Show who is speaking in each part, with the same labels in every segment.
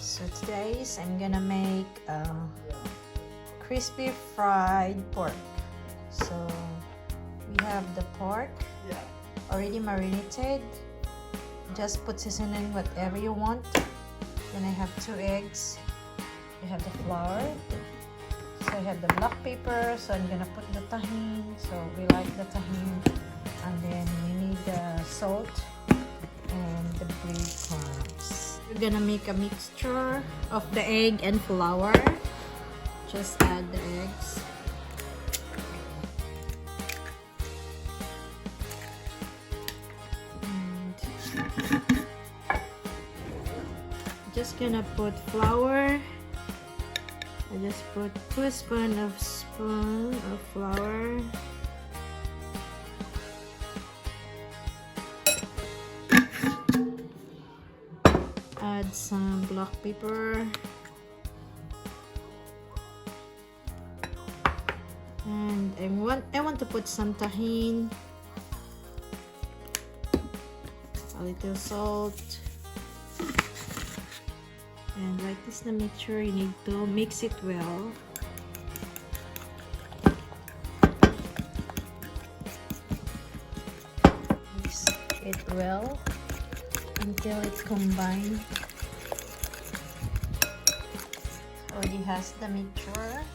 Speaker 1: So today's I'm gonna make crispy fried pork. So we have the pork already marinated. Just put seasoning whatever you want. Then I have 2 eggs. I have the flour. So I have the black pepper. So I'm gonna put the tahini. So we like the tahini. And then we need the salt and the breadcrumbs. We're gonna make a mixture of the egg and flour. Just add the eggs. And just gonna put flour. I just put 2 spoons of flour. Add some black pepper. And I want to put some tahini, a little salt, and like this to make sure you need to mix it well. Mix it well until it's combined. Already has the mixture.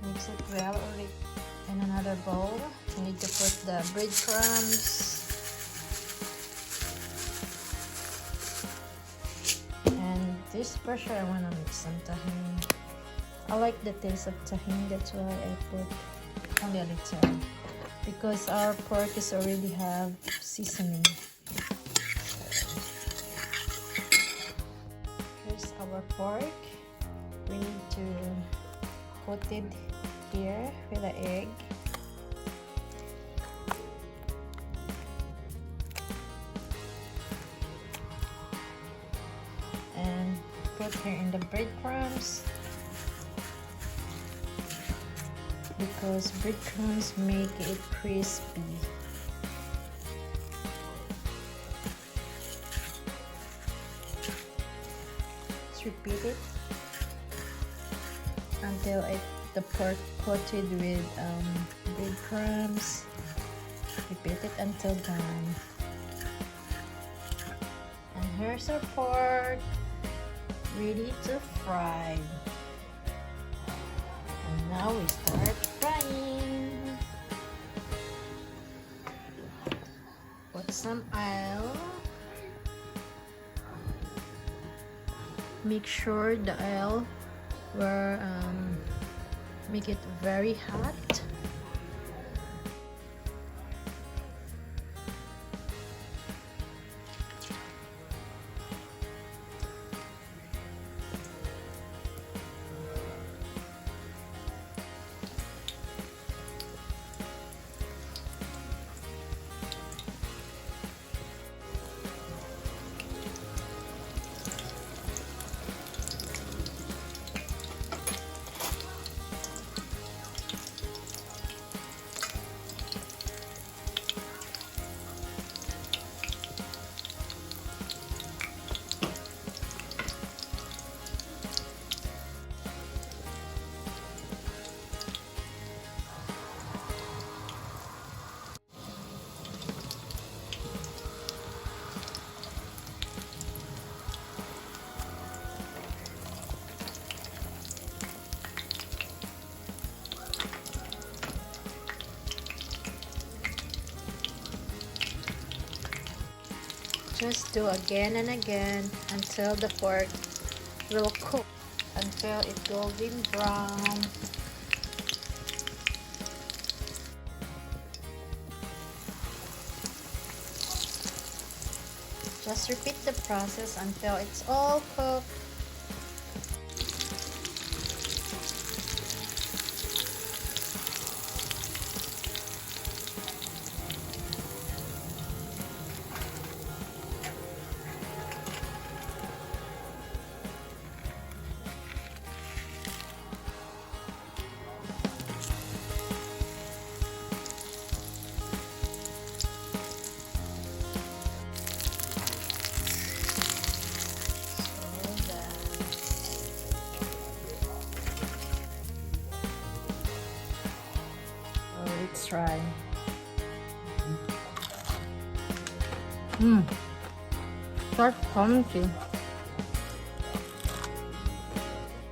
Speaker 1: Mix it well in another bowl. You need to put the breadcrumbs and this pressure. I want to mix some tahini. I like the taste of tahini, that's why I put only a little, because our pork is already have seasoning. Here's our pork. We need to coat it here with the egg. And put here in the breadcrumbs, because breadcrumbs make it crispy. Let's repeat it until the pork coated with breadcrumbs. Repeat it until done. And here's our pork ready to fry. And now we start frying. Put some oil. Make sure the oil will make it very hot. Just do again and again until the pork will cook, until it's golden brown. Just repeat the process until it's all cooked. Let's try. Mmm. That's crunchy.